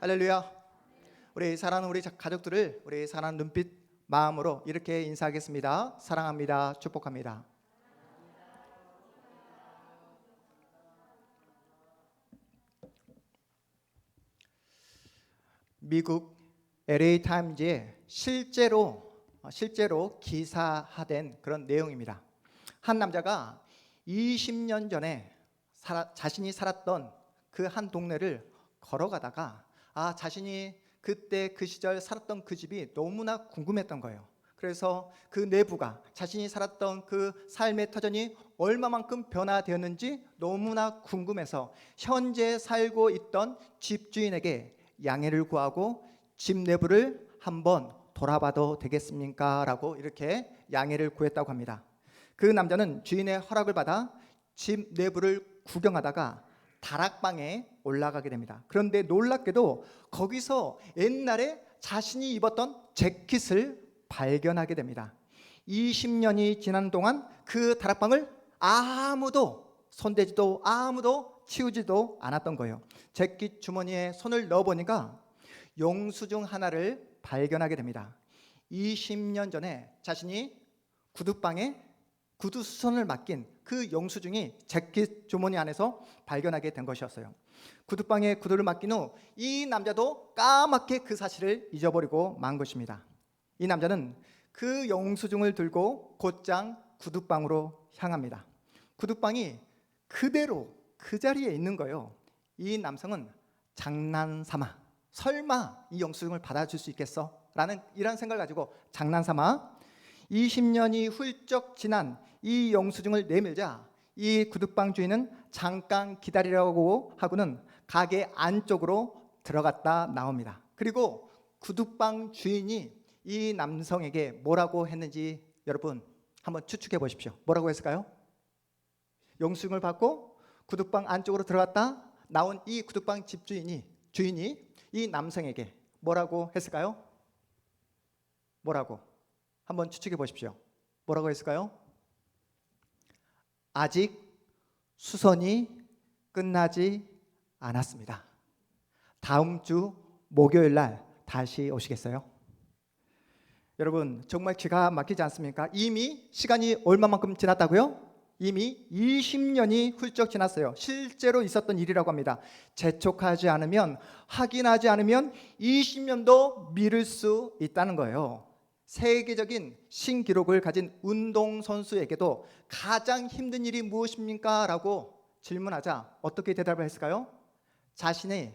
할렐루야. 우리 사랑하는 우리 가족들을 우리 사랑하는 눈빛 마음으로 이렇게 인사하겠습니다. 사랑합니다. 축복합니다. 미국 LA 타임즈에 실제로 기사화된 그런 내용입니다. 한 남자가 20년 전에 자신이 살았던 그 한 동네를 걸어가다가 자신이 그때 그 시절 살았던 그 집이 너무나 궁금했던 거예요. 그래서 그 내부가 자신이 살았던 그 삶의 터전이 얼마만큼 변화되었는지 너무나 궁금해서 현재 살고 있던 집주인에게 양해를 구하고 집 내부를 한번 돌아봐도 되겠습니까? 라고 이렇게 양해를 구했다고 합니다. 그 남자는 주인의 허락을 받아 집 내부를 구경하다가 다락방에 올라가게 됩니다. 그런데 놀랍게도 거기서 옛날에 자신이 입었던 재킷을 발견하게 됩니다. 20년이 지난 동안 그 다락방을 아무도 손대지도 아무도 치우지도 않았던 거예요. 재킷 주머니에 손을 넣어보니까 영수증 하나를 발견하게 됩니다. 20년 전에 자신이 구두방에 구두 수선을 맡긴 그 영수증이 재킷 주머니 안에서 발견하게 된 것이었어요. 구두방에 구두를 맡긴 후 이 남자도 까맣게 그 사실을 잊어버리고 만 것입니다. 이 남자는 그 영수증을 들고 곧장 구두방으로 향합니다. 구두방이 그대로 그 자리에 있는 거예요. 이 남성은 장난삼아 설마 이 영수증을 받아줄 수 있겠어? 라는 이런 생각을 가지고 장난삼아 20년이 훌쩍 지난 이 영수증을 내밀자 이 구두방 주인은 잠깐 기다리라고 하고는 가게 안쪽으로 들어갔다 나옵니다. 그리고 구두방 주인이 이 남성에게 뭐라고 했는지 여러분 한번 추측해 보십시오. 뭐라고 했을까요? 영수증을 받고 구두방 안쪽으로 들어갔다 나온 이 구두방 주인이 이 남성에게 뭐라고 했을까요? 뭐라고? 한번 추측해 보십시오. 뭐라고 했을까요? 아직 수선이 끝나지 않았습니다. 다음 주 목요일 날 다시 오시겠어요? 여러분 정말 기가 막히지 않습니까? 이미 시간이 얼마만큼 지났다고요? 이미 20년이 훌쩍 지났어요. 실제로 있었던 일이라고 합니다. 재촉하지 않으면 확인하지 않으면 20년도 미룰 수 있다는 거예요. 세계적인 신기록을 가진 운동선수에게도 가장 힘든 일이 무엇입니까? 라고 질문하자 어떻게 대답을 했을까요? 자신의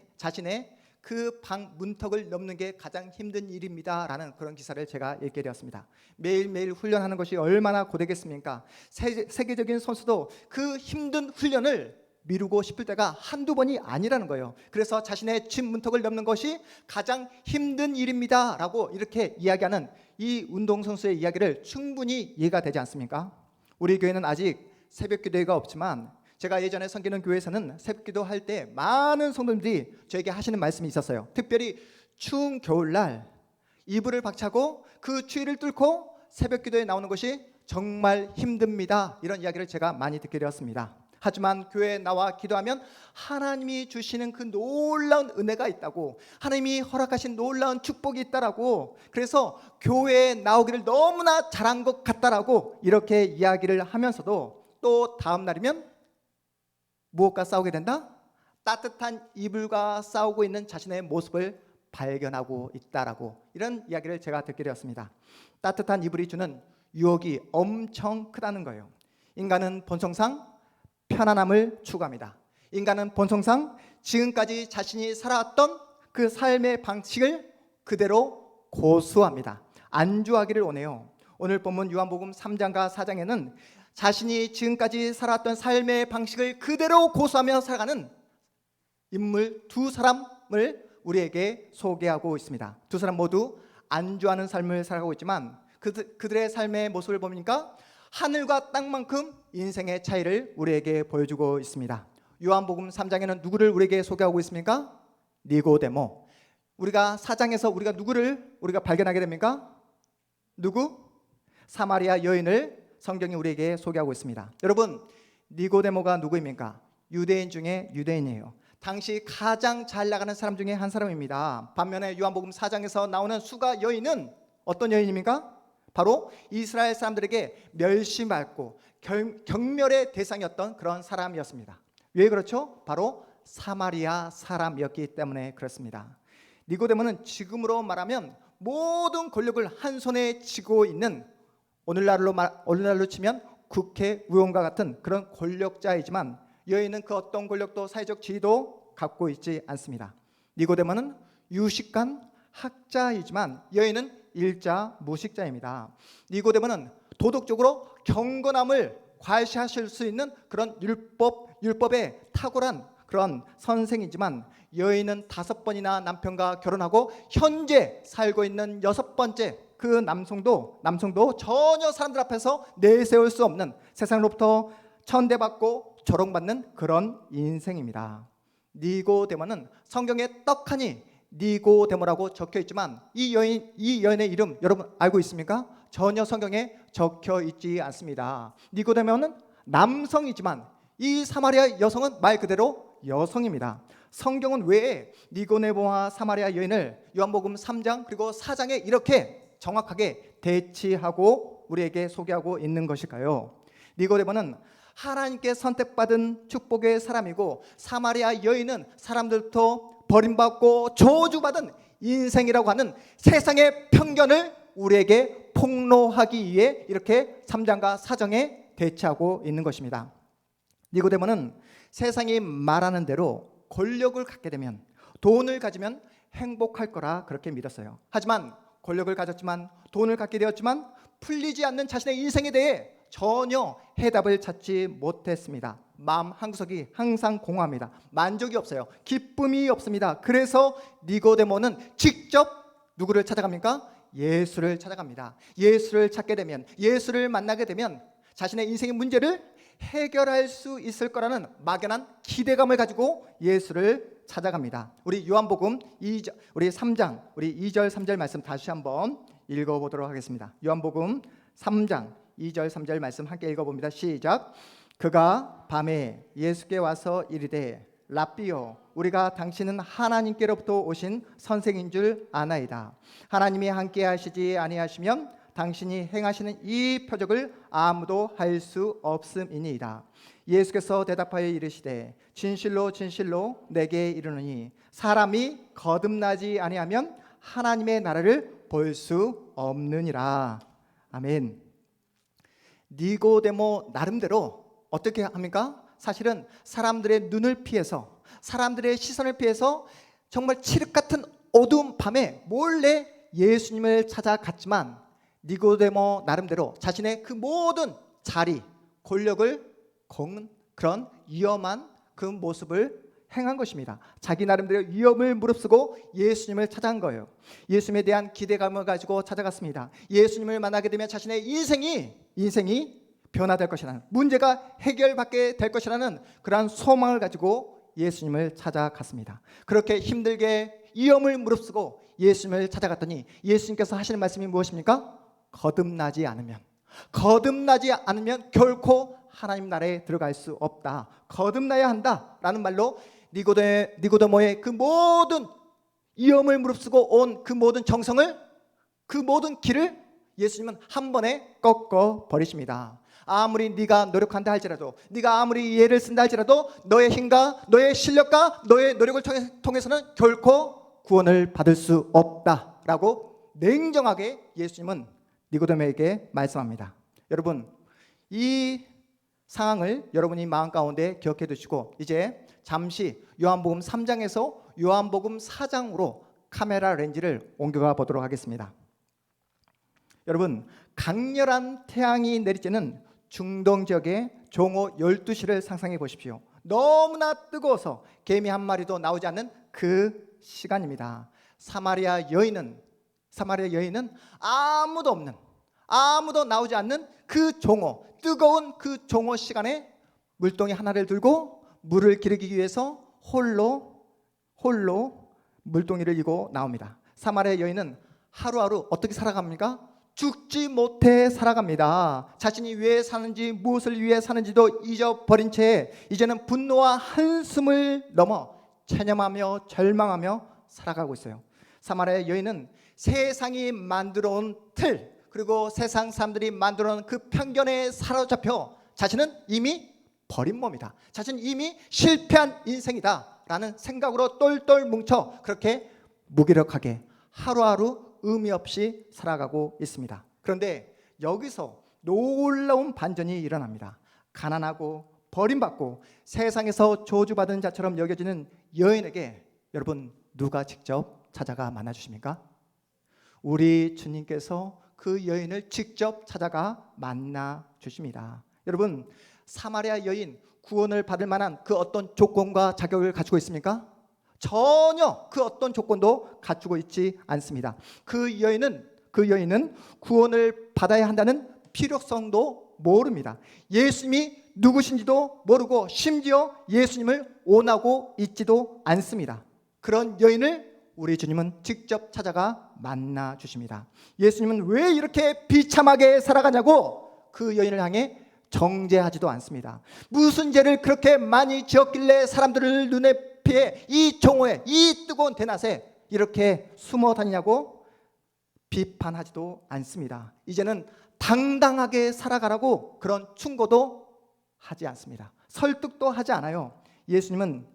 그 방 문턱을 넘는 게 가장 힘든 일입니다 라는 그런 기사를 제가 읽게 되었습니다. 매일매일 훈련하는 것이 얼마나 고되겠습니까? 세계적인 선수도 그 힘든 훈련을 미루고 싶을 때가 한두 번이 아니라는 거예요. 그래서 자신의 집 문턱을 넘는 것이 가장 힘든 일입니다 라고 이렇게 이야기하는 이 운동선수의 이야기를 충분히 이해가 되지 않습니까? 우리 교회는 아직 새벽기도회가 없지만 제가 예전에 섬기는 교회에서는 새벽기도 할 때 많은 성도님들이 저에게 하시는 말씀이 있었어요. 특별히 추운 겨울날 이불을 박차고 그 추위를 뚫고 새벽기도에 나오는 것이 정말 힘듭니다. 이런 이야기를 제가 많이 듣게 되었습니다. 하지만 교회에 나와 기도하면 하나님이 주시는 그 놀라운 은혜가 있다고, 하나님이 허락하신 놀라운 축복이 있다라고, 그래서 교회에 나오기를 너무나 잘한 것 같다라고 이렇게 이야기를 하면서도 또 다음 날이면 무엇과 싸우게 된다? 따뜻한 이불과 싸우고 있는 자신의 모습을 발견하고 있다라고 이런 이야기를 제가 듣게 되었습니다. 따뜻한 이불이 주는 유혹이 엄청 크다는 거예요. 인간은 본성상 편안함을 추구합니다. 인간은 본성상 지금까지 자신이 살아왔던 그 삶의 방식을 그대로 고수합니다. 안주하기를 원해요. 오늘 본문 요한복음 3장과 4장에는 자신이 지금까지 살아왔던 삶의 방식을 그대로 고수하며 살아가는 인물 두 사람을 우리에게 소개하고 있습니다. 두 사람 모두 안주하는 삶을 살아가고 있지만 그들의 삶의 모습을 보니까 하늘과 땅만큼 인생의 차이를 우리에게 보여주고 있습니다. 요한복음 3장에는 누구를 우리에게 소개하고 있습니까? 니고데모. 우리가 4장에서 우리가 누구를 우리가 발견하게 됩니까? 누구? 사마리아 여인을 성경이 우리에게 소개하고 있습니다. 여러분, 니고데모가 누구입니까? 유대인 중에 유대인이에요. 당시 가장 잘 나가는 사람 중에 한 사람입니다. 반면에 요한복음 4장에서 나오는 수가 여인은 어떤 여인입니까? 바로 이스라엘 사람들에게 멸시받고 경멸의 대상이었던 그런 사람이었습니다. 왜 그렇죠? 바로 사마리아 사람이었기 때문에 그렇습니다. 니고데모는 지금으로 말하면 모든 권력을 한 손에 쥐고 있는 오늘날로 치면 국회의원과 같은 그런 권력자이지만 여인은 그 어떤 권력도 사회적 지위도 갖고 있지 않습니다. 니고데모는 유식한 학자이지만 여인은 일자 무식자입니다. 니고데모는 도덕적으로 경건함을 과시하실 수 있는 그런 율법에 탁월한 그런 선생이지만 여인은 5번이나 남편과 결혼하고 현재 살고 있는 6번째 그 남성도 전혀 사람들 앞에서 내세울 수 없는, 세상으로부터 천대받고 조롱받는 그런 인생입니다. 니고데모는 성경에 떡하니 니고데모라고 적혀 있지만 이 여인의 이름 여러분 알고 있습니까? 전혀 성경에 적혀 있지 않습니다. 니고데모는 남성이지만 이 사마리아 여성은 말 그대로 여성입니다. 성경은 왜 니고데모와 사마리아 여인을 요한복음 3장 그리고 4장에 이렇게 정확하게 대치하고 우리에게 소개하고 있는 것일까요? 니고데모는 하나님께 선택받은 축복의 사람이고 사마리아 여인은 사람들부터 버림받고 저주받은 인생이라고 하는 세상의 편견을 우리에게 폭로하기 위해 이렇게 3장과 4장에 대치하고 있는 것입니다. 니고데모는 세상이 말하는 대로 권력을 갖게 되면, 돈을 가지면 행복할 거라 그렇게 믿었어요. 하지만 권력을 가졌지만, 돈을 갖게 되었지만 풀리지 않는 자신의 인생에 대해 전혀 해답을 찾지 못했습니다. 마음 한구석이 항상 공허합니다. 만족이 없어요. 기쁨이 없습니다. 그래서 니고데모는 직접 누구를 찾아갑니까? 예수를 찾아갑니다. 예수를 찾게 되면, 예수를 만나게 되면 자신의 인생의 문제를 해결할 수 있을 거라는 막연한 기대감을 가지고 예수를 찾아갑니다. 우리 요한복음 3장 우리 2절 3절 말씀 다시 한번 읽어보도록 하겠습니다. 요한복음 3장 2절 3절 말씀 함께 읽어봅니다. 시작. 그가 밤에 예수께 와서 이르되 랍비요 우리가 당신은 하나님께로부터 오신 선생인 줄 아나이다. 하나님이 함께 하시지 아니하시면 당신이 행하시는 이 표적을 아무도 할 수 없음이니이다. 예수께서 대답하여 이르시되 진실로 진실로 내게 이르노니 사람이 거듭나지 아니하면 하나님의 나라를 볼 수 없느니라. 아멘. 니고데모 나름대로 어떻게 합니까? 사실은 사람들의 눈을 피해서, 사람들의 시선을 피해서 정말 칠흑 같은 어두운 밤에 몰래 예수님을 찾아갔지만 니고데모 나름대로 자신의 그 모든 자리, 권력을 건 그런 위험한 그 모습을 행한 것입니다. 자기 나름대로 위험을 무릅쓰고 예수님을 찾아간 거예요. 예수님에 대한 기대감을 가지고 찾아갔습니다. 예수님을 만나게 되면 자신의 인생이 변화될 것이라는, 문제가 해결받게 될 것이라는 그러한 소망을 가지고 예수님을 찾아갔습니다. 그렇게 힘들게 위험을 무릅쓰고 예수님을 찾아갔더니 예수님께서 하시는 말씀이 무엇입니까? 거듭나지 않으면 결코 하나님 나라에 들어갈 수 없다. 거듭나야 한다라는 말로 니고데모의 그 모든 위험을 무릅쓰고 온 그 모든 정성을, 그 모든 길을 예수님은 한 번에 꺾어 버리십니다. 아무리 네가 노력한다 할지라도, 네가 아무리 이해를 쓴다 할지라도 너의 힘과 너의 실력과 너의 노력을 통해서는 결코 구원을 받을 수 없다라고 냉정하게 예수님은 니고데모에게 말씀합니다. 여러분, 이 상황을 여러분이 마음 가운데 기억해 두시고 이제 잠시 요한복음 3장에서 요한복음 4장으로 카메라 렌즈를 옮겨가 보도록 하겠습니다. 여러분, 강렬한 태양이 내리쬐는 중동 지역의 종오 12시를 상상해 보십시오. 너무나 뜨거워서 개미 한 마리도 나오지 않는 그 시간입니다. 사마리아 여인은 아무도 나오지 않는 그 종오, 뜨거운 그 종오 시간에 물동이 하나를 들고 물을 기르기 위해서 홀로 물동이를 이고 나옵니다. 사마리아 여인은 하루하루 어떻게 살아갑니까? 죽지 못해 살아갑니다. 자신이 왜 사는지, 무엇을 위해 사는지도 잊어버린 채 이제는 분노와 한숨을 넘어 체념하며 절망하며 살아가고 있어요. 사마리아 여인은 세상이 만들어온 틀, 그리고 세상 사람들이 만들어놓은 그 편견에 사로잡혀 자신은 이미 버린 몸이다, 자신은 이미 실패한 인생이다 라는 생각으로 똘똘 뭉쳐 그렇게 무기력하게 하루하루 의미 없이 살아가고 있습니다. 그런데 여기서 놀라운 반전이 일어납니다. 가난하고 버림받고 세상에서 저주받은 자처럼 여겨지는 여인에게 여러분 누가 직접 찾아가 만나주십니까? 우리 주님께서 그 여인을 직접 찾아가 만나주십니다. 여러분, 사마리아 여인 구원을 받을 만한 그 어떤 조건과 자격을 갖추고 있습니까? 전혀 그 어떤 조건도 갖추고 있지 않습니다. 그 여인은 구원을 받아야 한다는 필요성도 모릅니다. 예수님이 누구신지도 모르고 심지어 예수님을 원하고 있지도 않습니다. 그런 여인을 우리 주님은 직접 찾아가 만나 주십니다. 예수님은 왜 이렇게 비참하게 살아가냐고 그 여인을 향해 정죄하지도 않습니다. 무슨 죄를 그렇게 많이 지었길래 사람들을 눈에 피해 이 종호에, 이 뜨거운 대낮에 이렇게 숨어 다니냐고 비판하지도 않습니다. 이제는 당당하게 살아가라고 그런 충고도 하지 않습니다. 설득도 하지 않아요. 예수님은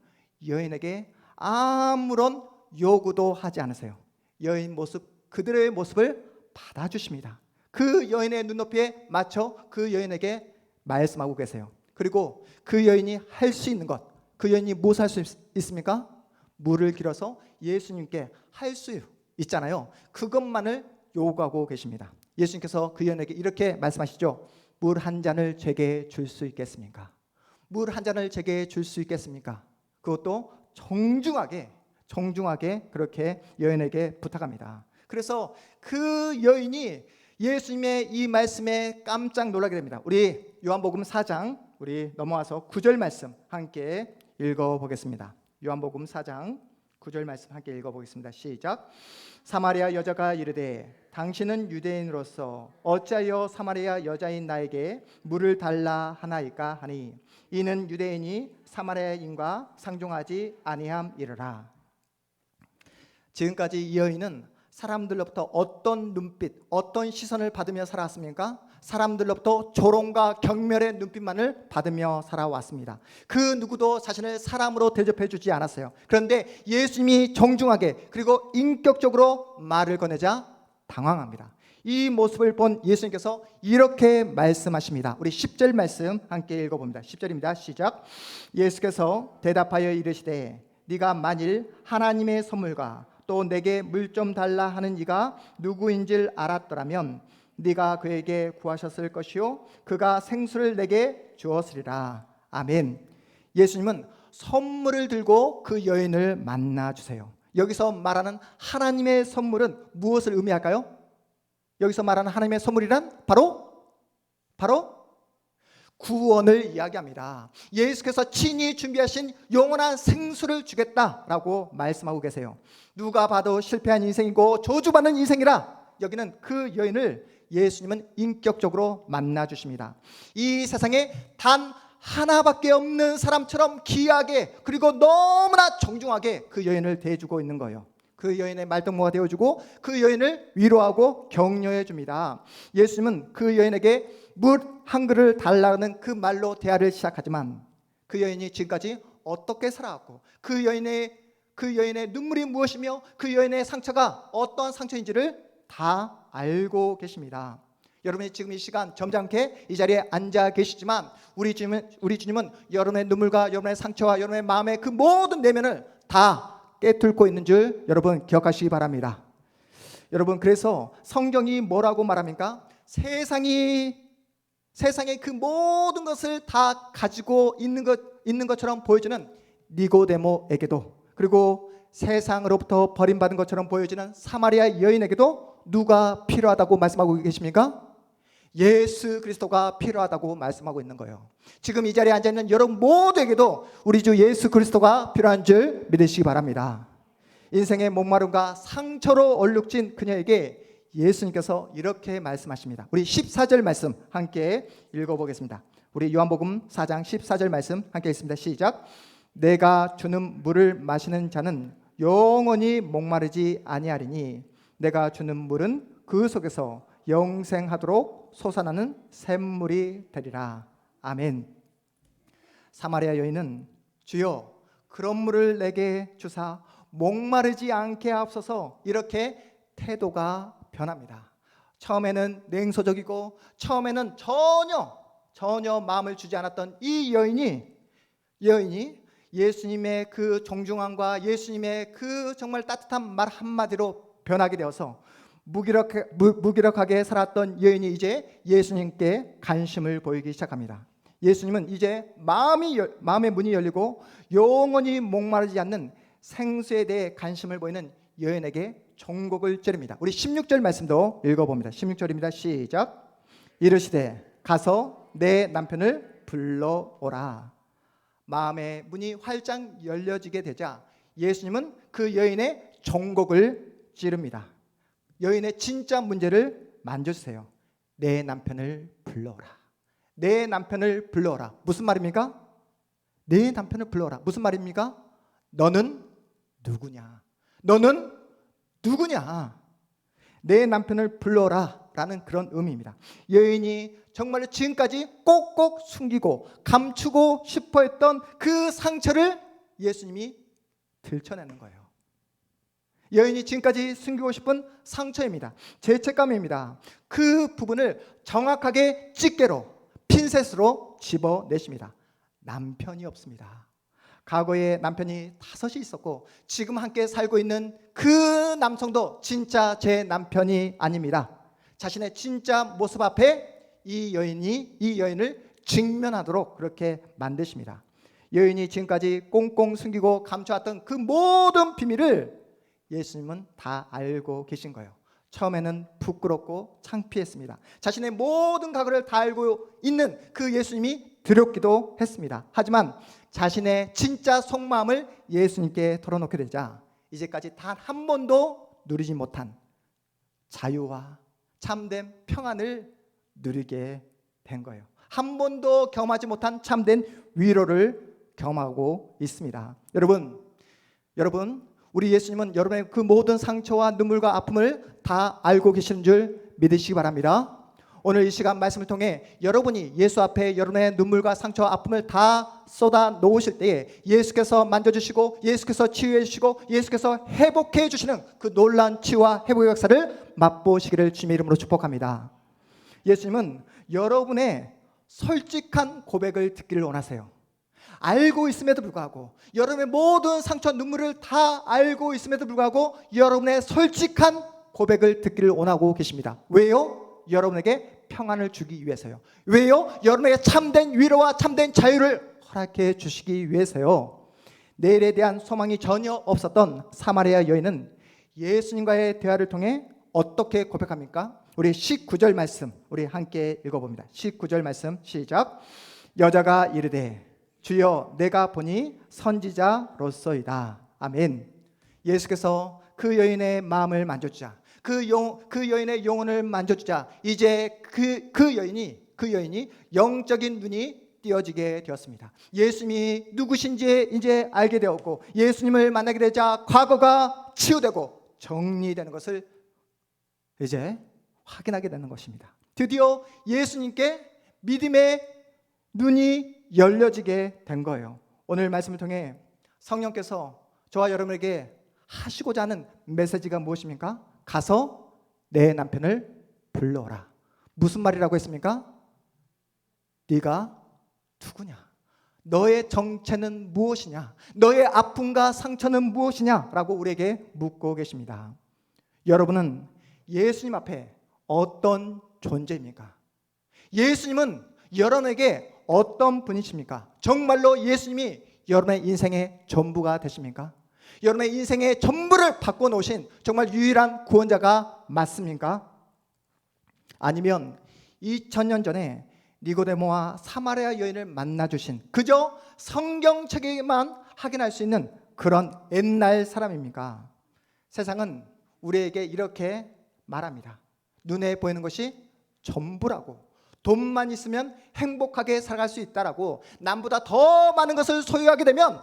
여인에게 아무런 요구도 하지 않으세요. 여인 모습 그들의 모습을 받아주십니다. 그 여인의 눈높이에 맞춰 그 여인에게 말씀하고 계세요. 그리고 그 여인이 할 수 있는 것, 그 여인이 무엇을 할 수 있습니까? 물을 길어서 예수님께 할 수 있잖아요. 그것만을 요구하고 계십니다. 예수님께서 그 여인에게 이렇게 말씀하시죠. 물 한 잔을 제게 줄 수 있겠습니까? 물 한 잔을 제게 줄 수 있겠습니까? 그것도 정중하게 그렇게 여인에게 부탁합니다. 그래서 그 여인이 예수님의 이 말씀에 깜짝 놀라게 됩니다. 우리 요한복음 4장 우리 넘어와서 9절 말씀 함께 읽어보겠습니다. 요한복음 4장 9절 말씀 함께 읽어보겠습니다. 시작. 사마리아 여자가 이르되 당신은 유대인으로서 어찌하여 사마리아 여자인 나에게 물을 달라 하나이까 하니 이는 유대인이 사마리아인과 상종하지 아니함이르라. 지금까지 이 여인은 사람들로부터 어떤 눈빛, 어떤 시선을 받으며 살아왔습니까? 사람들로부터 조롱과 경멸의 눈빛만을 받으며 살아왔습니다. 그 누구도 자신을 사람으로 대접해 주지 않았어요. 그런데 예수님이 정중하게 그리고 인격적으로 말을 꺼내자 당황합니다. 이 모습을 본 예수님께서 이렇게 말씀하십니다. 우리 10절 말씀 함께 읽어봅니다. 10절입니다. 시작. 예수께서 대답하여 이르시되 네가 만일 하나님의 선물과 또 내게 물 좀 달라 하는 이가 누구인지를 알았더라면 네가 그에게 구하셨을 것이요 그가 생수를 내게 주었으리라. 아멘. 예수님은 선물을 들고 그 여인을 만나 주세요. 여기서 말하는 하나님의 선물은 무엇을 의미할까요? 여기서 말하는 하나님의 선물이란 바로 구원을 이야기합니다. 예수께서 친히 준비하신 영원한 생수를 주겠다라고 말씀하고 계세요. 누가 봐도 실패한 인생이고 저주받는 인생이라 여기는 그 여인을 예수님은 인격적으로 만나 주십니다. 이 세상에 단 하나밖에 없는 사람처럼 귀하게 그리고 너무나 정중하게 그 여인을 대해주고 있는 거예요. 그 여인의 말동무가 되어주고 그 여인을 위로하고 격려해 줍니다. 예수님은 그 여인에게 물 한 그릇을 달라는 그 말로 대화를 시작하지만 그 여인이 지금까지 어떻게 살아왔고 그 여인의 눈물이 무엇이며 그 여인의 상처가 어떤 상처인지를 다 알고 계십니다. 여러분이 지금 이 시간 점잖게 이 자리에 앉아 계시지만 우리 주님은 여러분의 눈물과 여러분의 상처와 여러분의 마음의 그 모든 내면을 다 깨뚫고 있는 줄 여러분 기억하시기 바랍니다. 여러분 그래서 성경이 뭐라고 말합니까? 세상의 그 모든 것을 다 가지고 있는 것처럼 보여지는 니고데모에게도 그리고 세상으로부터 버림받은 것처럼 보여지는 사마리아 여인에게도 누가 필요하다고 말씀하고 계십니까? 예수 그리스도가 필요하다고 말씀하고 있는 거예요. 지금 이 자리에 앉아있는 여러분 모두에게도 우리 주 예수 그리스도가 필요한 줄 믿으시기 바랍니다. 인생의 목마름과 상처로 얼룩진 그녀에게 예수님께서 이렇게 말씀하십니다. 우리 14절 말씀 함께 읽어보겠습니다. 우리 요한복음 4장 14절 말씀 함께 읽습니다. 시작. 내가 주는 물을 마시는 자는 영원히 목마르지 아니하리니 내가 주는 물은 그 속에서 영생하도록 솟아나는 샘물이 되리라. 아멘. 사마리아 여인은 주여 그런 물을 내게 주사 목마르지 않게 하옵소서, 이렇게 태도가 변합니다. 처음에는 냉소적이고 처음에는 전혀 마음을 주지 않았던 이 여인이 예수님의 그 정중함과 예수님의 그 정말 따뜻한 말 한마디로 변하게 되어서 무기력하게 살았던 여인이 이제 예수님께 관심을 보이기 시작합니다. 예수님은 이제 마음의 문이 열리고 영원히 목마르지 않는 생수에 대해 관심을 보이는 여인에게 종곡을 찌릅니다. 우리 16절 말씀도 읽어봅니다. 16절입니다. 시작. 이르시되 가서 내 남편을 불러오라. 마음의 문이 활짝 열려지게 되자 예수님은 그 여인의 종곡을 찌릅니다. 여인의 진짜 문제를 만져주세요. 내 남편을 불러오라. 내 남편을 불러오라. 무슨 말입니까? 내 남편을 불러오라. 무슨 말입니까? 너는 누구냐? 너는 누구냐? 내 남편을 불러오라 라는 그런 의미입니다. 여인이 정말로 지금까지 꼭꼭 숨기고 감추고 싶어 했던 그 상처를 예수님이 들춰내는 거예요. 여인이 지금까지 숨기고 싶은 상처입니다. 죄책감입니다. 그 부분을 정확하게 집게로, 핀셋으로 집어내십니다. 남편이 없습니다. 과거에 남편이 5이 있었고 지금 함께 살고 있는 그 남성도 진짜 제 남편이 아닙니다. 자신의 진짜 모습 앞에 이 여인을 직면하도록 그렇게 만드십니다. 여인이 지금까지 꽁꽁 숨기고 감춰왔던 그 모든 비밀을 예수님은 다 알고 계신 거예요. 처음에는 부끄럽고 창피했습니다. 자신의 모든 과거를 다 알고 있는 그 예수님이 두렵기도 했습니다. 하지만 자신의 진짜 속마음을 예수님께 털어놓게 되자 이제까지 단 한 번도 누리지 못한 자유와 참된 평안을 누리게 된 거예요. 한 번도 경험하지 못한 참된 위로를 경험하고 있습니다. 여러분, 우리 예수님은 여러분의 그 모든 상처와 눈물과 아픔을 다 알고 계시는 줄 믿으시기 바랍니다. 오늘 이 시간 말씀을 통해 여러분이 예수 앞에 여러분의 눈물과 상처와 아픔을 다 쏟아 놓으실 때에 예수께서 만져주시고 예수께서 치유해 주시고 예수께서 회복해 주시는 그 놀라운 치유와 회복의 역사를 맛보시기를 주님의 이름으로 축복합니다. 예수님은 여러분의 솔직한 고백을 듣기를 원하세요. 알고 있음에도 불구하고 여러분의 모든 상처와 눈물을 다 알고 있음에도 불구하고 여러분의 솔직한 고백을 듣기를 원하고 계십니다. 왜요? 여러분에게 평안을 주기 위해서요. 왜요? 여러분에게 참된 위로와 참된 자유를 허락해 주시기 위해서요. 내일에 대한 소망이 전혀 없었던 사마리아 여인은 예수님과의 대화를 통해 어떻게 고백합니까? 우리 19절 말씀 우리 함께 읽어봅니다. 19절 말씀 시작. 여자가 이르되 주여 내가 보니 선지자로서이다. 아멘. 예수께서 그 여인의 마음을 만져주자, 그 여인의 영혼을 만져주자 이제 그 여인이 영적인 눈이 띄어지게 되었습니다. 예수님이 누구신지 이제 알게 되었고 예수님을 만나게 되자 과거가 치유되고 정리되는 것을 이제 확인하게 되는 것입니다. 드디어 예수님께 믿음의 눈이 열려지게 된 거예요. 오늘 말씀을 통해 성령께서 저와 여러분에게 하시고자 하는 메시지가 무엇입니까? 가서 내 남편을 불러오라. 무슨 말이라고 했습니까? 네가 누구냐? 너의 정체는 무엇이냐? 너의 아픔과 상처는 무엇이냐? 라고 우리에게 묻고 계십니다. 여러분은 예수님 앞에 어떤 존재입니까? 예수님은 여러분에게 어떤 분이십니까? 정말로 예수님이 여러분의 인생의 전부가 되십니까? 여러분의 인생의 전부를 바꿔놓으신 정말 유일한 구원자가 맞습니까? 아니면 2000년 전에 니고데모와 사마리아 여인을 만나주신 그저 성경책에만 확인할 수 있는 그런 옛날 사람입니까? 세상은 우리에게 이렇게 말합니다. 눈에 보이는 것이 전부라고, 돈만 있으면 행복하게 살아갈 수 있다라고, 남보다 더 많은 것을 소유하게 되면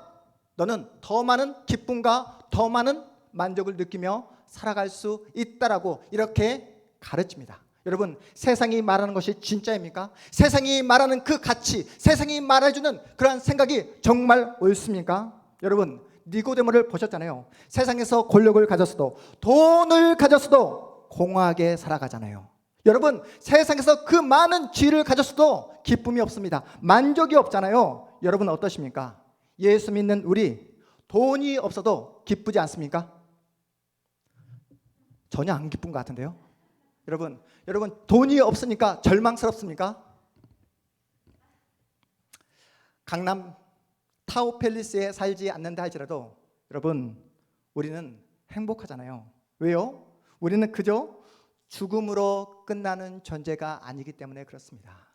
너는 더 많은 기쁨과 더 많은 만족을 느끼며 살아갈 수 있다라고 이렇게 가르칩니다. 여러분, 세상이 말하는 것이 진짜입니까? 세상이 말하는 그 가치, 세상이 말해주는 그러한 생각이 정말 옳습니까? 여러분, 니고데모를 보셨잖아요. 세상에서 권력을 가졌어도, 돈을 가졌어도 공허하게 살아가잖아요. 여러분, 세상에서 그 많은 지위를 가졌어도 기쁨이 없습니다. 만족이 없잖아요. 여러분 어떠십니까? 예수 믿는 우리, 돈이 없어도 기쁘지 않습니까? 전혀 안 기쁜 것 같은데요. 여러분 돈이 없으니까 절망스럽습니까? 강남 타워팰리스에 살지 않는다 할지라도 여러분, 우리는 행복하잖아요. 왜요? 우리는 그저 죽음으로 끝나는 존재가 아니기 때문에 그렇습니다.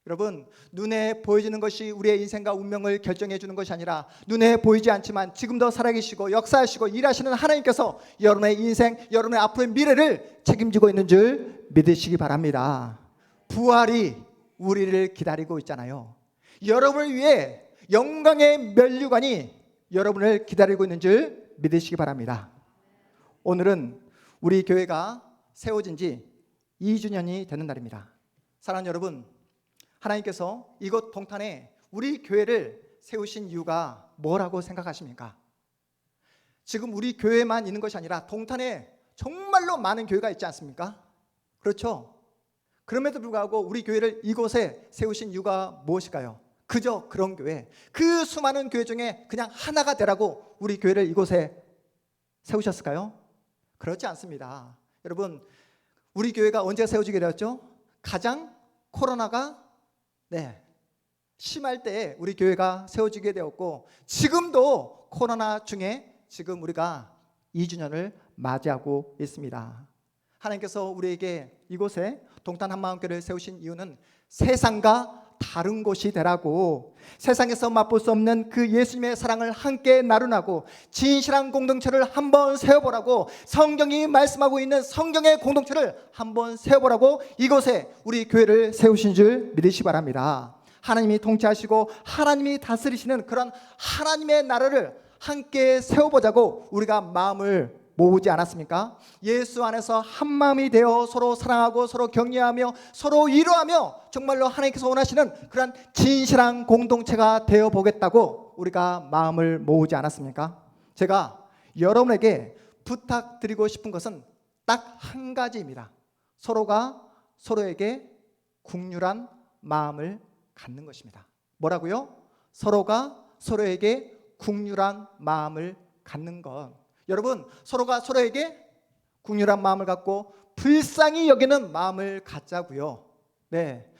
여러분, 눈에 보여지는 것이 우리의 인생과 운명을 결정해 주는 것이 아니라 눈에 보이지 않지만 지금도 살아계시고 역사하시고 일하시는 하나님께서 여러분의 인생, 여러분의 앞으로의 미래를 책임지고 있는 줄 믿으시기 바랍니다. 부활이 우리를 기다리고 있잖아요. 여러분을 위해 영광의 면류관이 여러분을 기다리고 있는 줄 믿으시기 바랍니다. 오늘은 우리 교회가 세워진 지 2주년이 되는 날입니다. 사랑하는 여러분, 하나님께서 이곳 동탄에 우리 교회를 세우신 이유가 뭐라고 생각하십니까? 지금 우리 교회만 있는 것이 아니라 동탄에 정말로 많은 교회가 있지 않습니까? 그렇죠? 그럼에도 불구하고 우리 교회를 이곳에 세우신 이유가 무엇일까요? 그저 그런 교회, 그 수많은 교회 중에 그냥 하나가 되라고 우리 교회를 이곳에 세우셨을까요? 그렇지 않습니다. 여러분, 우리 교회가 언제 세워지게 되었죠? 가장 코로나가 심할 때에 우리 교회가 세워지게 되었고, 지금도 코로나 중에 지금 우리가 2주년을 맞이하고 있습니다. 하나님께서 우리에게 이곳에 동탄 한마음교회를 세우신 이유는 세상과 다른 곳이 되라고, 세상에서 맛볼 수 없는 그 예수님의 사랑을 함께 나누고 진실한 공동체를 한번 세워보라고, 성경이 말씀하고 있는 성경의 공동체를 한번 세워보라고 이곳에 우리 교회를 세우신 줄 믿으시기 바랍니다. 하나님이 통치하시고 하나님이 다스리시는 그런 하나님의 나라를 함께 세워보자고 우리가 마음을 모으지 않았습니까? 예수 안에서 한 마음이 되어 서로 사랑하고 서로 격려하며 서로 위로하며 정말로 하나님께서 원하시는 그런 진실한 공동체가 되어 보겠다고 우리가 마음을 모으지 않았습니까? 제가 여러분에게 부탁드리고 싶은 것은 딱 한 가지입니다. 서로가 서로에게 긍휼한 마음을 갖는 것입니다. 뭐라고요? 서로가 서로에게 긍휼한 마음을 갖는 것. 여러분, 서로가 서로에게 긍휼한 마음을 갖고 불쌍히 여기는 마음을 갖자고요.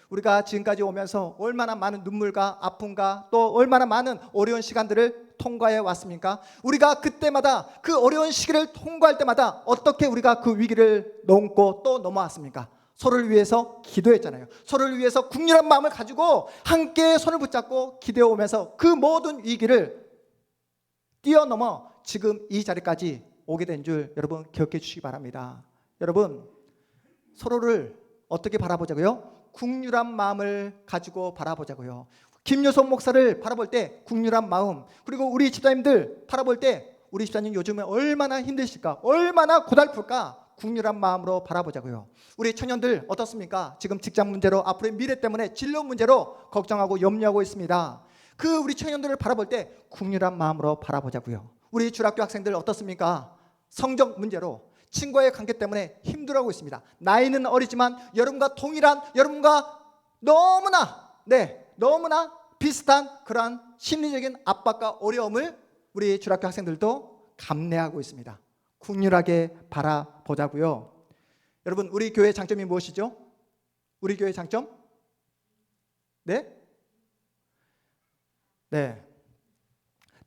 우리가 지금까지 오면서 얼마나 많은 눈물과 아픔과 또 얼마나 많은 어려운 시간들을 통과해 왔습니까? 우리가 그때마다 그 어려운 시기를 통과할 때마다 어떻게 우리가 그 위기를 넘고 또 넘어왔습니까? 서로를 위해서 기도했잖아요. 서로를 위해서 긍휼한 마음을 가지고 함께 손을 붙잡고 기도해 오면서 그 모든 위기를 뛰어넘어 지금 이 자리까지 오게 된 줄 여러분 기억해 주시기 바랍니다. 여러분, 서로를 어떻게 바라보자고요? 긍휼한 마음을 가지고 바라보자고요. 김효선 목사를 바라볼 때 긍휼한 마음, 그리고 우리 집사님들 바라볼 때 우리 집사님 요즘에 얼마나 힘드실까, 얼마나 고달플까, 긍휼한 마음으로 바라보자고요. 우리 청년들 어떻습니까? 지금 직장 문제로, 앞으로의 미래 때문에 진로 문제로 걱정하고 염려하고 있습니다. 그 우리 청년들을 바라볼 때 긍휼한 마음으로 바라보자고요. 우리 중학교 학생들 어떻습니까? 성적 문제로, 친구와의 관계 때문에 힘들어하고 있습니다. 나이는 어리지만 여러분과 동일한, 여러분과 너무나 비슷한 그러한 심리적인 압박과 어려움을 우리 중학교 학생들도 감내하고 있습니다. 긍휼하게 바라보자고요. 여러분, 우리 교회의 장점이 무엇이죠? 우리 교회의 장점?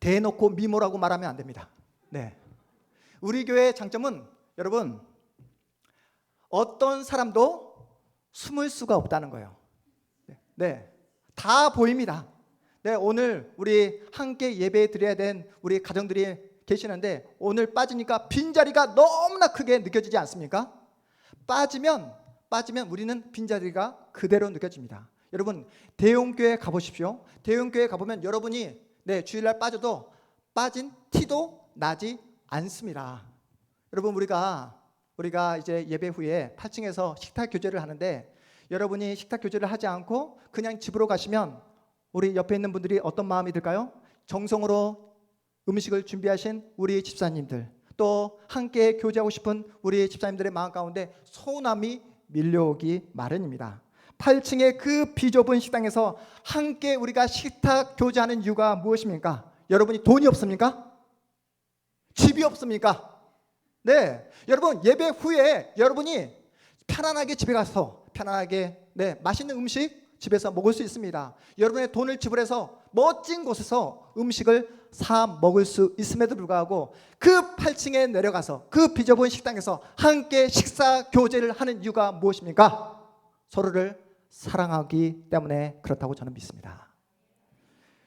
대놓고 미모라고 말하면 안 됩니다. 우리 교회의 장점은 여러분, 어떤 사람도 숨을 수가 없다는 거예요. 다 보입니다. 오늘 우리 함께 예배 드려야 된 우리 가정들이 계시는데 오늘 빠지니까 빈자리가 너무나 크게 느껴지지 않습니까? 빠지면 우리는 빈자리가 그대로 느껴집니다. 여러분, 대형교회 가보십시오. 대형교회 가보면 여러분이 주일날 빠져도 빠진 티도 나지 않습니다. 여러분, 우리가 이제 예배 후에 8층에서 식탁 교제를 하는데, 여러분이 식탁 교제를 하지 않고 그냥 집으로 가시면 우리 옆에 있는 분들이 어떤 마음이 들까요? 정성으로 음식을 준비하신 우리 집사님들, 또 함께 교제하고 싶은 우리 집사님들의 마음 가운데 서운함이 밀려오기 마련입니다. 8층의 그 비좁은 식당에서 함께 우리가 식탁 교제하는 이유가 무엇입니까? 여러분이 돈이 없습니까? 집이 없습니까? 네, 여러분, 예배 후에 여러분이 편안하게 집에 가서 편안하게 맛있는 음식 집에서 먹을 수 있습니다. 여러분의 돈을 지불해서 멋진 곳에서 음식을 사 먹을 수 있음에도 불구하고 그 8층에 내려가서 그 비좁은 식당에서 함께 식사 교제를 하는 이유가 무엇입니까? 서로를 사랑하기 때문에 그렇다고 저는 믿습니다.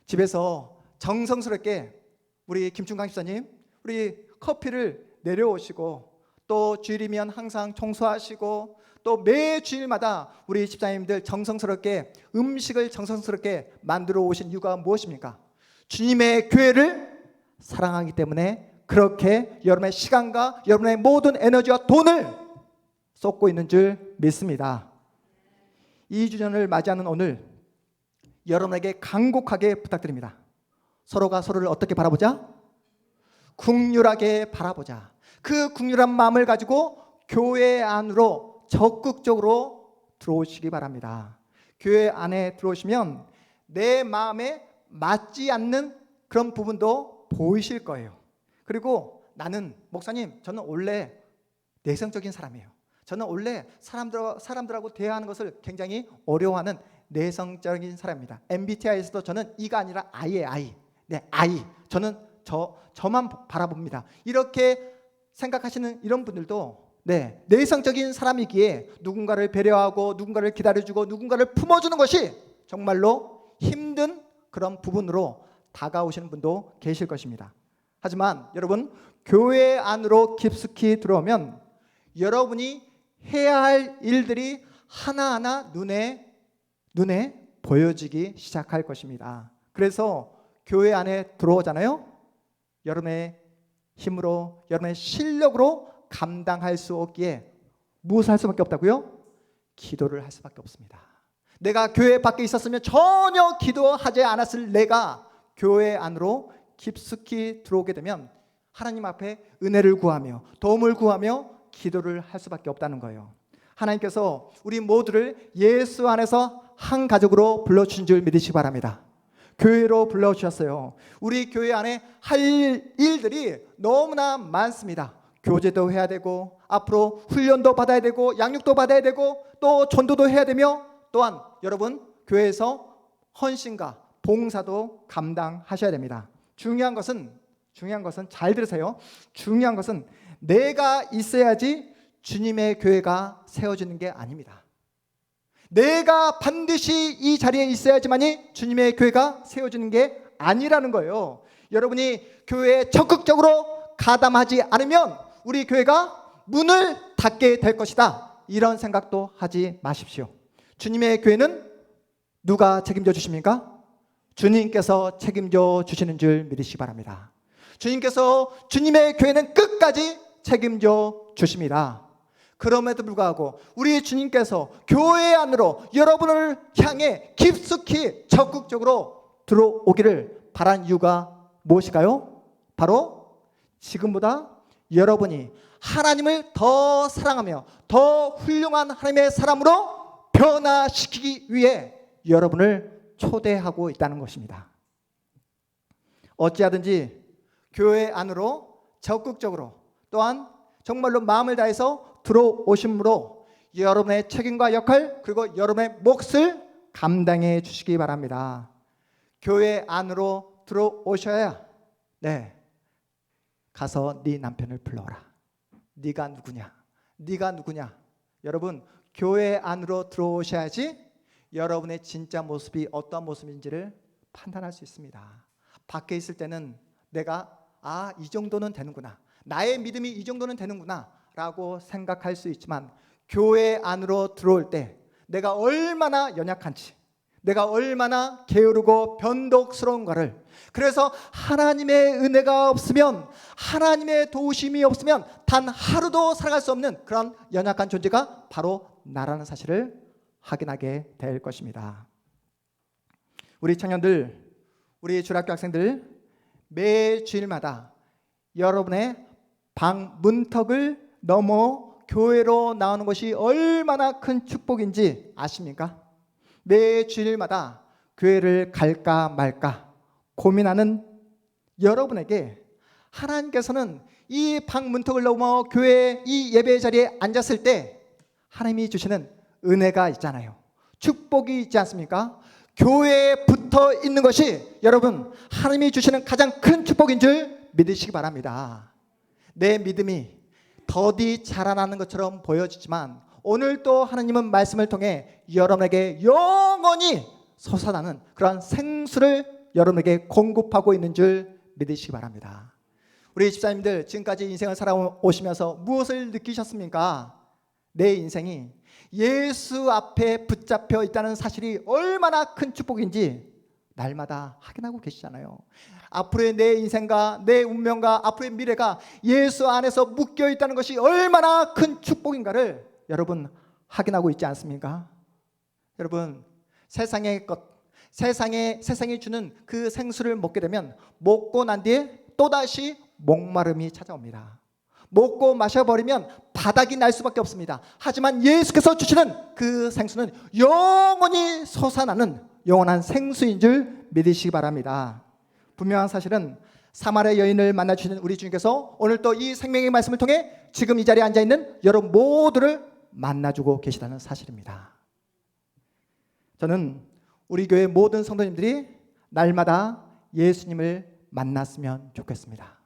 집에서 정성스럽게 우리 김충강 집사님, 우리 커피를 내려오시고, 또 주일이면 항상 청소하시고, 또 매 주일마다 우리 집사님들 정성스럽게 음식을 정성스럽게 만들어 오신 이유가 무엇입니까? 주님의 교회를 사랑하기 때문에 그렇게 여러분의 시간과 여러분의 모든 에너지와 돈을 쏟고 있는 줄 믿습니다. 2주년을 맞이하는 오늘, 여러분에게 간곡하게 부탁드립니다. 서로가 서로를 어떻게 바라보자? 국률하게 바라보자. 그 국률한 마음을 가지고 교회 안으로 적극적으로 들어오시기 바랍니다. 교회 안에 들어오시면 내 마음에 맞지 않는 그런 부분도 보이실 거예요. 그리고 나는, 목사님, 저는 원래 내성적인 사람이에요. 저는 원래 사람들하고 대화하는 것을 굉장히 어려워하는 내성적인 사람입니다. MBTI에서도 저는 E가 아니라 I예요. I. 네, I. 저는 저만 바라봅니다. 이렇게 생각하시는 이런 분들도 내성적인 사람이기에 누군가를 배려하고 누군가를 기다려주고 누군가를 품어주는 것이 정말로 힘든 그런 부분으로 다가오시는 분도 계실 것입니다. 하지만 여러분, 교회 안으로 깊숙이 들어오면 여러분이 해야 할 일들이 하나하나 눈에 보여지기 시작할 것입니다. 그래서 교회 안에 들어오잖아요. 여러분의 힘으로, 여러분의 실력으로 감당할 수 없기에 무엇을 할 수밖에 없다고요? 기도를 할 수밖에 없습니다. 내가 교회 밖에 있었으면 전혀 기도하지 않았을 내가 교회 안으로 깊숙이 들어오게 되면 하나님 앞에 은혜를 구하며 도움을 구하며 기도를 할 수밖에 없다는 거예요. 하나님께서 우리 모두를 예수 안에서 한 가족으로 불러주신 줄 믿으시기 바랍니다. 교회로 불러주셨어요. 우리 교회 안에 할 일들이 너무나 많습니다. 교제도 해야 되고, 앞으로 훈련도 받아야 되고, 양육도 받아야 되고, 또 전도도 해야 되며, 또한 여러분 교회에서 헌신과 봉사도 감당하셔야 됩니다. 중요한 것은 잘 들으세요. 중요한 것은 내가 있어야지 주님의 교회가 세워지는 게 아닙니다. 내가 반드시 이 자리에 있어야지만이 주님의 교회가 세워지는 게 아니라는 거예요. 여러분이 교회에 적극적으로 가담하지 않으면 우리 교회가 문을 닫게 될 것이다, 이런 생각도 하지 마십시오. 주님의 교회는 누가 책임져 주십니까? 주님께서 책임져 주시는 줄 믿으시기 바랍니다. 주님의 교회는 끝까지 책임져 주십니다. 그럼에도 불구하고 우리 주님께서 교회 안으로 여러분을 향해 깊숙이 적극적으로 들어오기를 바란 이유가 무엇일까요? 바로 지금보다 여러분이 하나님을 더 사랑하며 더 훌륭한 하나님의 사람으로 변화시키기 위해 여러분을 초대하고 있다는 것입니다. 어찌하든지 교회 안으로 적극적으로, 또한 정말로 마음을 다해서 들어오심으로 여러분의 책임과 역할, 그리고 여러분의 몫을 감당해 주시기 바랍니다. 교회 안으로 들어오셔야 가서 네 남편을 불러오라. 네가 누구냐? 여러분, 교회 안으로 들어오셔야지 여러분의 진짜 모습이 어떤 모습인지를 판단할 수 있습니다. 밖에 있을 때는 내가 이 정도는 되는구나, 나의 믿음이 이 정도는 되는구나 라고 생각할 수 있지만, 교회 안으로 들어올 때 내가 얼마나 연약한지, 내가 얼마나 게으르고 변덕스러운가를. 그래서 하나님의 은혜가 없으면, 하나님의 도우심이 없으면 단 하루도 살아갈 수 없는 그런 연약한 존재가 바로 나라는 사실을 확인하게 될 것입니다. 우리 청년들, 우리 주일학교 학생들, 매 주일마다 여러분의 방 문턱을 넘어 교회로 나오는 것이 얼마나 큰 축복인지 아십니까? 매 주일마다 교회를 갈까 말까 고민하는 여러분에게 하나님께서는 이 방 문턱을 넘어 교회 이 예배 자리에 앉았을 때 하나님이 주시는 은혜가 있잖아요. 축복이 있지 않습니까? 교회에 붙어 있는 것이 여러분 하나님이 주시는 가장 큰 축복인 줄 믿으시기 바랍니다. 내 믿음이 더디 자라나는 것처럼 보여지지만 오늘 또 하나님은 말씀을 통해 여러분에게 영원히 솟아나는 그런 생수를 여러분에게 공급하고 있는 줄 믿으시기 바랍니다. 우리 집사님들 지금까지 인생을 살아오시면서 무엇을 느끼셨습니까? 내 인생이 예수 앞에 붙잡혀 있다는 사실이 얼마나 큰 축복인지 날마다 확인하고 계시잖아요. 앞으로의 내 인생과 내 운명과 앞으로의 미래가 예수 안에서 묶여 있다는 것이 얼마나 큰 축복인가를 여러분 확인하고 있지 않습니까? 여러분 세상의 것, 세상이 주는 그 생수를 먹게 되면 먹고 난 뒤에 또다시 목마름이 찾아옵니다. 먹고 마셔버리면 바닥이 날 수밖에 없습니다. 하지만 예수께서 주시는 그 생수는 영원히 솟아나는 영원한 생수인 줄 믿으시기 바랍니다. 분명한 사실은 사마리아 여인을 만나주시는 우리 주님께서 오늘 또 이 생명의 말씀을 통해 지금 이 자리에 앉아있는 여러분 모두를 만나주고 계시다는 사실입니다. 저는 우리 교회 모든 성도님들이 날마다 예수님을 만났으면 좋겠습니다.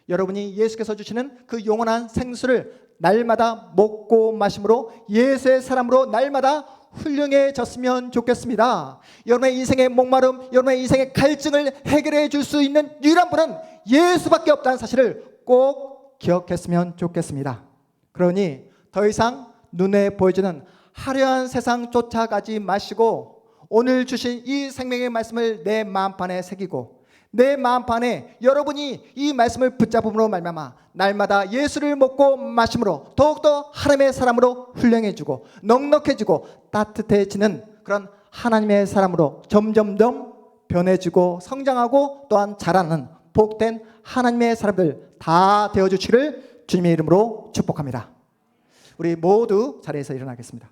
여러분이 예수께서 주시는 그 영원한 생수를 날마다 먹고 마심으로 예수의 사람으로 날마다 훌륭해졌으면 좋겠습니다. 여러분의 인생의 목마름, 여러분의 인생의 갈증을 해결해 줄 수 있는 유일한 분은 예수밖에 없다는 사실을 꼭 기억했으면 좋겠습니다. 그러니 더 이상 눈에 보여지는 화려한 세상 쫓아가지 마시고 오늘 주신 이 생명의 말씀을 내 마음판에 새기고 내 마음판에 여러분이 이 말씀을 붙잡음으로 말미암아 날마다 예수를 먹고 마심으로 더욱더 하나님의 사람으로 훌륭해지고 넉넉해지고 따뜻해지는 그런 하나님의 사람으로 점점점 변해지고 성장하고 또한 자라는 복된 하나님의 사람들 다 되어주시기를 주님의 이름으로 축복합니다. 우리 모두 자리에서 일어나겠습니다.